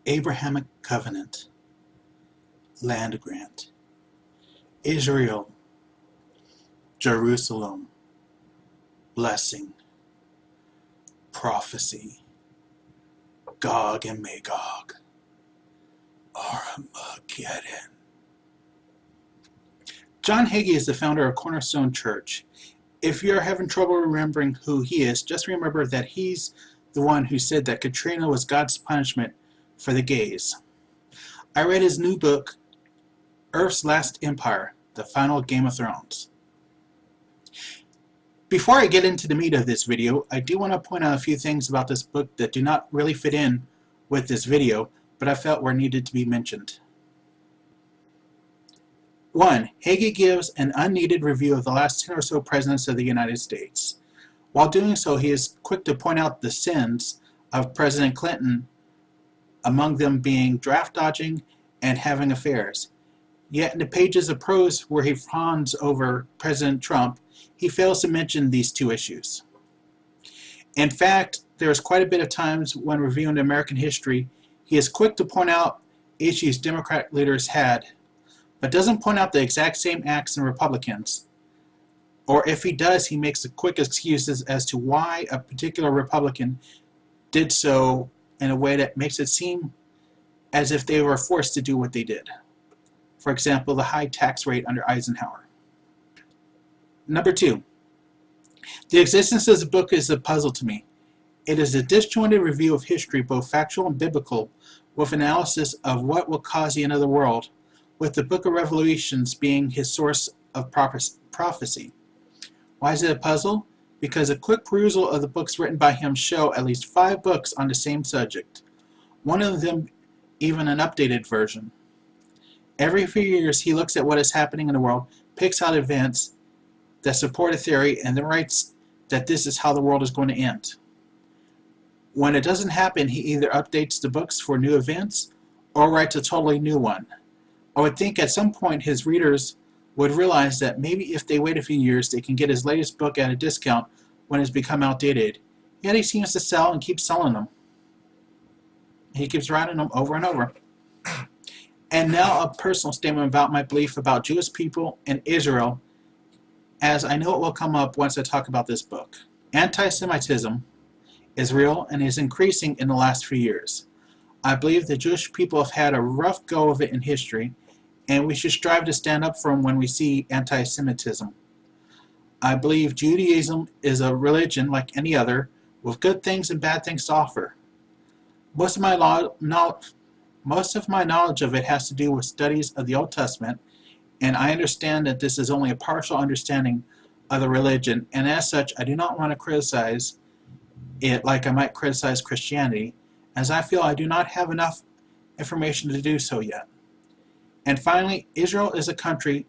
Abrahamic covenant, land grant, Israel, Jerusalem, blessing, prophecy, Gog and Magog, Armageddon. John Hagee is the founder of Cornerstone Church. If you're having trouble remembering who he is, just remember that he's the one who said that Katrina was God's punishment for the gays. I read his new book, Earth's Last Empire, The Final Game of Thrones. Before I get into the meat of this video, I do want to point out a few things about this book that do not really fit in with this video, but I felt were needed to be mentioned. 1. Hagee gives an unneeded review of the last 10 or so presidents of the United States. While doing so, he is quick to point out the sins of President Clinton, among them being draft dodging and having affairs. Yet in the pages of prose where he fawns over President Trump, he fails to mention these two issues. In fact, there is quite a bit of times when reviewing American history, he is quick to point out issues Democrat leaders had, but doesn't point out the exact same acts in Republicans. Or if he does, he makes quick excuses as to why a particular Republican did so in a way that makes it seem as if they were forced to do what they did. For example, the high tax rate under Eisenhower. Number 2. The existence of the book is a puzzle to me. It is a disjointed review of history, both factual and biblical, with analysis of what will cause the end of the world, with the Book of Revelations being his source of prophecy. Why is it a puzzle? Because a quick perusal of the books written by him show at least 5 books on the same subject, one of them even an updated version. Every few years he looks at what is happening in the world, picks out events that support a theory, and then writes that this is how the world is going to end. When it doesn't happen, he either updates the books for new events or writes a totally new one. I would think at some point his readers would realize that maybe if they wait a few years, they can get his latest book at a discount when it's become outdated. Yet he seems to sell and keep selling them. He keeps writing them over and over. And now a personal statement about my belief about Jewish people and Israel, as I know it will come up once I talk about this book. Anti-Semitism is real and is increasing in the last few years. I believe the Jewish people have had a rough go of it in history, and we should strive to stand up for them when we see anti-Semitism. I believe Judaism is a religion like any other, with good things and bad things to offer. Most of my knowledge of it has to do with studies of the Old Testament, and I understand that this is only a partial understanding of the religion, and as such I do not want to criticize it like I might criticize Christianity, as I feel I do not have enough information to do so yet. And finally, Israel is a country,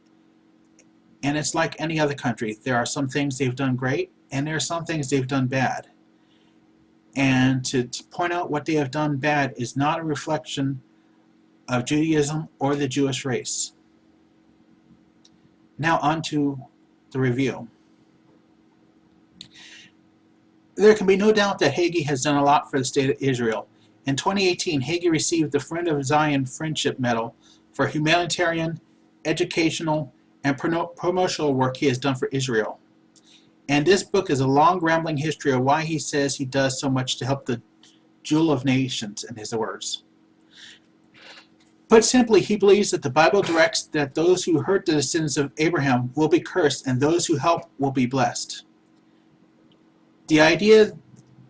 and it's like any other country. There are some things they've done great, and there are some things they've done bad. And to point out what they have done bad is not a reflection of Judaism or the Jewish race. Now on to the review. There can be no doubt that Hagee has done a lot for the state of Israel. In 2018, Hagee received the Friend of Zion Friendship Medal for humanitarian, educational, and promotional work he has done for Israel. And this book is a long, rambling history of why he says he does so much to help the jewel of nations, in his words. Put simply, he believes that the Bible directs that those who hurt the descendants of Abraham will be cursed, and those who help will be blessed. The idea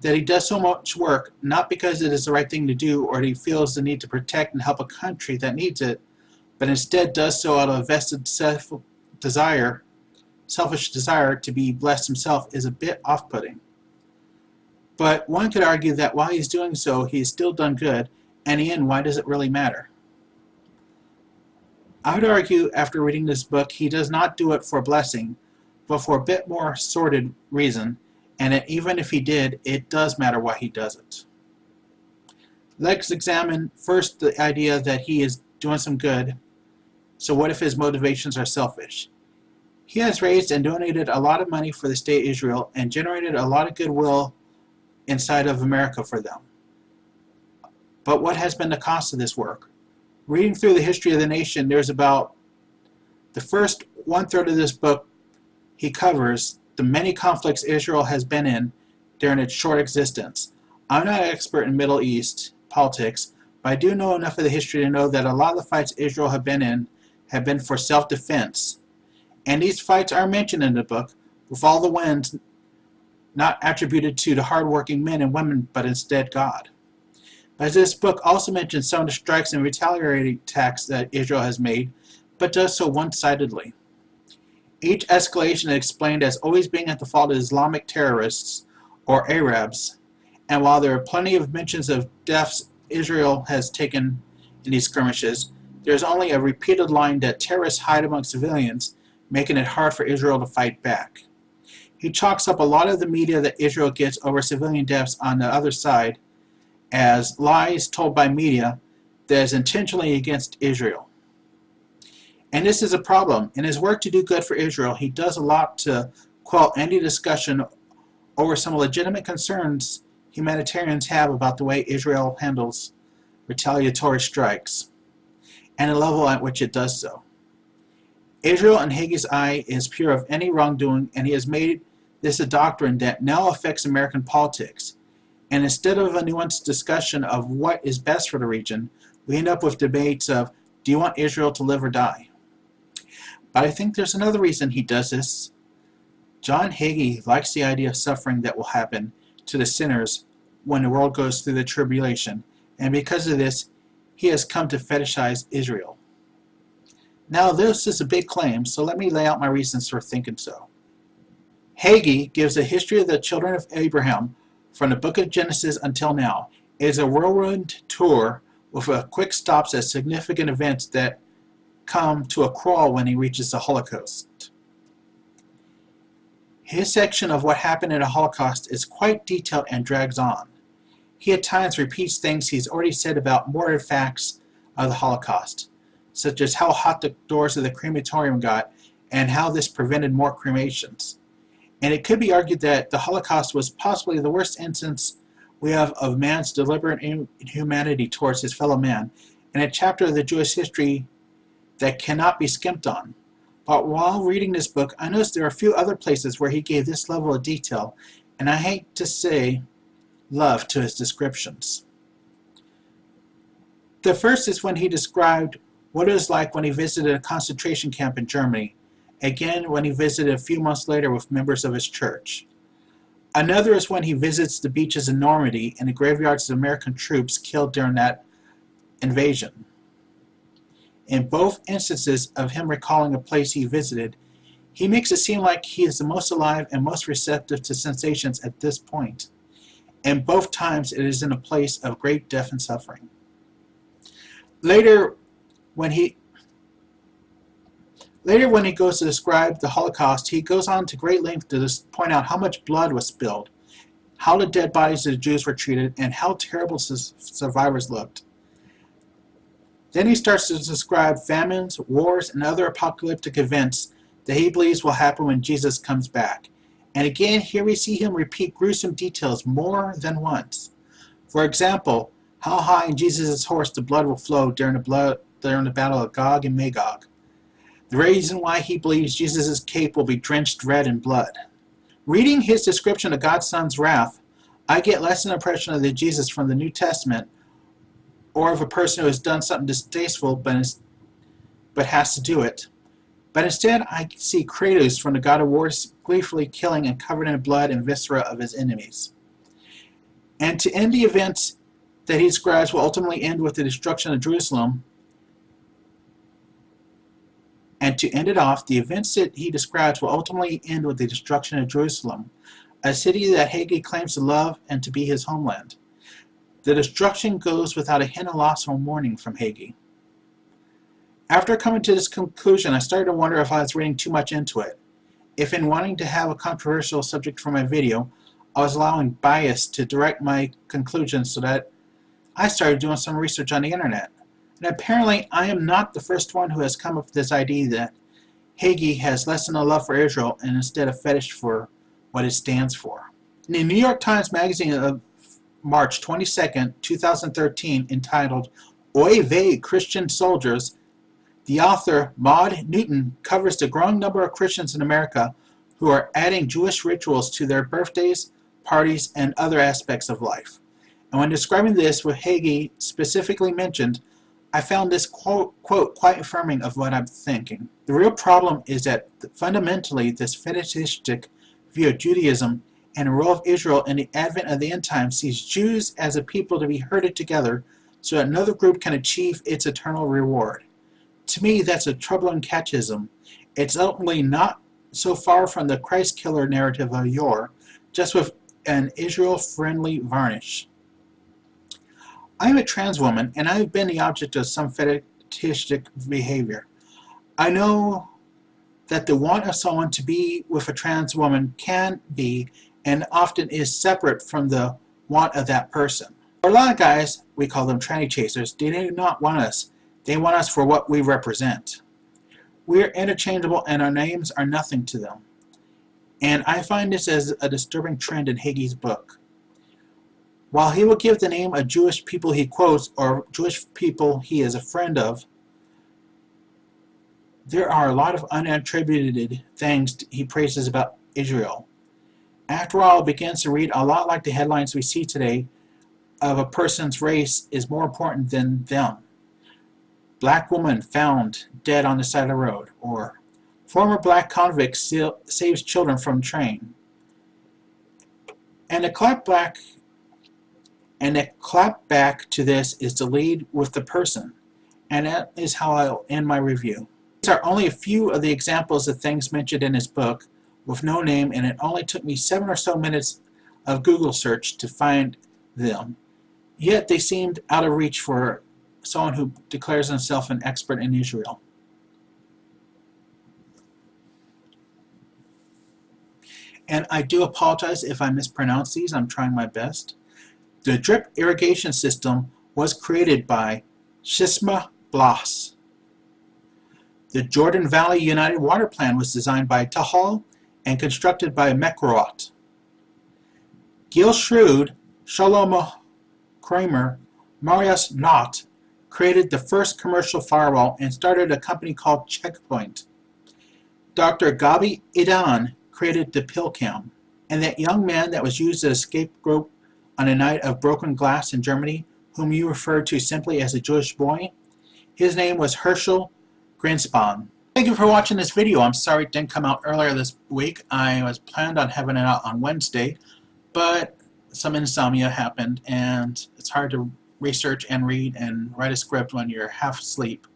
that he does so much work, not because it is the right thing to do or that he feels the need to protect and help a country that needs it, but instead does so out of a vested selfish desire to be blessed himself, is a bit off-putting. But one could argue that while he's doing so, he's still done good, and in the end, why does it really matter? I would argue, after reading this book, he does not do it for blessing, but for a bit more sordid reason, and that even if he did, it does matter why he does it. Let's examine first the idea that he is doing some good. So what if his motivations are selfish? He has raised and donated a lot of money for the state of Israel and generated a lot of goodwill inside of America for them. But what has been the cost of this work? Reading through the history of the nation, there's about the first one-third of this book he covers the many conflicts Israel has been in during its short existence. I'm not an expert in Middle East politics, but I do know enough of the history to know that a lot of the fights Israel have been in have been for self-defense. And these fights are mentioned in the book, with all the wins not attributed to the hard-working men and women, but instead God. But this book also mentions some of the strikes and retaliatory attacks that Israel has made, but does so one-sidedly. Each escalation is explained as always being at the fault of Islamic terrorists, or Arabs, and while there are plenty of mentions of deaths Israel has taken in these skirmishes, there is only a repeated line that terrorists hide among civilians, making it hard for Israel to fight back. He chalks up a lot of the media that Israel gets over civilian deaths on the other side as lies told by media that is intentionally against Israel. And this is a problem. In his work to do good for Israel, he does a lot to quell any discussion over some legitimate concerns humanitarians have about the way Israel handles retaliatory strikes and the level at which it does so. Israel, in Hagee's eye, is pure of any wrongdoing, and he has made this a doctrine that now affects American politics. And instead of a nuanced discussion of what is best for the region, we end up with debates of, do you want Israel to live or die? But I think there's another reason he does this. John Hagee likes the idea of suffering that will happen to the sinners when the world goes through the tribulation, and because of this, he has come to fetishize Israel. Now, this is a big claim, so let me lay out my reasons for thinking so. Hagee gives a history of the children of Abraham from the book of Genesis until now. It is a whirlwind tour with quick stops at significant events that come to a crawl when he reaches the Holocaust. His section of what happened in the Holocaust is quite detailed and drags on. He at times repeats things he's already said about more facts of the Holocaust, such as how hot the doors of the crematorium got and how this prevented more cremations. And it could be argued that the Holocaust was possibly the worst instance we have of man's deliberate inhumanity towards his fellow man, and a chapter of the Jewish history that cannot be skimped on. But while reading this book, I noticed there are a few other places where he gave this level of detail, and I hate to say love to his descriptions. The first is when he described what it was like when he visited a concentration camp in Germany, again when he visited a few months later with members of his church. Another is when he visits the beaches in Normandy and the graveyards of American troops killed during that invasion. In both instances of him recalling a place he visited, he makes it seem like he is the most alive and most receptive to sensations at this point. And both times it is in a place of great death and suffering. Later, when he goes to describe the Holocaust, he goes on to great length to point out how much blood was spilled, how the dead bodies of the Jews were treated, and how terrible survivors looked. Then he starts to describe famines, wars, and other apocalyptic events that he believes will happen when Jesus comes back. And again, here we see him repeat gruesome details more than once. For example, how high in Jesus' horse the blood will flow during the battle of Gog and Magog. The reason why he believes Jesus' cape will be drenched red in blood. Reading his description of God's Son's wrath, I get less an impression of the Jesus from the New Testament, or of a person who has done something distasteful but has to do it. But instead, I see Kratos from the God of War gleefully killing and covered in blood and viscera of his enemies. And to end the events that he describes will ultimately end with the destruction of Jerusalem. And to end it off, the events that he describes will ultimately end with the destruction of Jerusalem, a city that Hagee claims to love and to be his homeland. The destruction goes without a hint of loss or mourning from Hagee. After coming to this conclusion, I started to wonder if I was reading too much into it. If in wanting to have a controversial subject for my video, I was allowing bias to direct my conclusions, so that I started doing some research on the internet. And apparently I am not the first one who has come up with this idea that Hagee has less than a love for Israel and instead a fetish for what it stands for. In the New York Times Magazine of March 22, 2013, entitled Oy Vey, Christian Soldiers, the author, Maud Newton, covers the growing number of Christians in America who are adding Jewish rituals to their birthdays, parties, and other aspects of life. And when describing this, with Hagee specifically mentioned, I found this quote quite affirming of what I'm thinking. The real problem is that fundamentally this fetishistic view of Judaism and the role of Israel in the advent of the end time sees Jews as a people to be herded together so that another group can achieve its eternal reward. To me, that's a troubling catechism. It's ultimately not so far from the Christ killer narrative of yore, just with an Israel-friendly varnish. I am a trans woman, and I have been the object of some fetishistic behavior. I know that the want of someone to be with a trans woman can be, and often is, separate from the want of that person. For a lot of guys, we call them tranny chasers, they do not want us. They want us for what we represent. We are interchangeable, and our names are nothing to them. And I find this as a disturbing trend in Hagee's book. While he will give the name of Jewish people he quotes, or Jewish people he is a friend of, there are a lot of unattributed things he praises about Israel. After all, it begins to read a lot like the headlines we see today of a person's race is more important than them. Black woman found dead on the side of the road, or former black convict saves children from train. And the clap back to this is to lead with the person, and that is how I'll end my review. These are only a few of the examples of things mentioned in his book with no name, and it only took me 7 or so minutes of Google search to find them. Yet they seemed out of reach for someone who declares himself an expert in Israel. And I do apologize if I mispronounce these. I'm trying my best. The drip irrigation system was created by Shisma Blas. The Jordan Valley United Water Plan was designed by Tahal and constructed by Mekrot. Gil Shrewd, Shalom Kramer, Marius Knott created the first commercial firewall and started a company called Checkpoint. Dr. Gabi Idan created the pill cam. And that young man that was used as a scapegoat on a night of broken glass in Germany, whom you refer to simply as a Jewish boy, his name was Herschel Grynszpan. Thank you for watching this video. I'm sorry it didn't come out earlier this week. I was planned on having it out on Wednesday, but some insomnia happened, and it's hard to research and read and write a script when you're half asleep.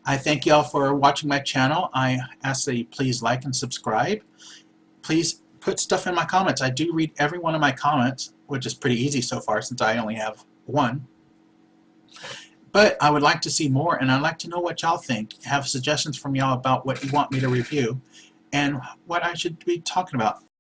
I thank y'all for watching my channel. I ask that you please like and subscribe. Please put stuff in my comments. I do read every one of my comments, which is pretty easy so far since I only have one. But I would like to see more, and I'd like to know what y'all think. Have suggestions from y'all about what you want me to review and what I should be talking about.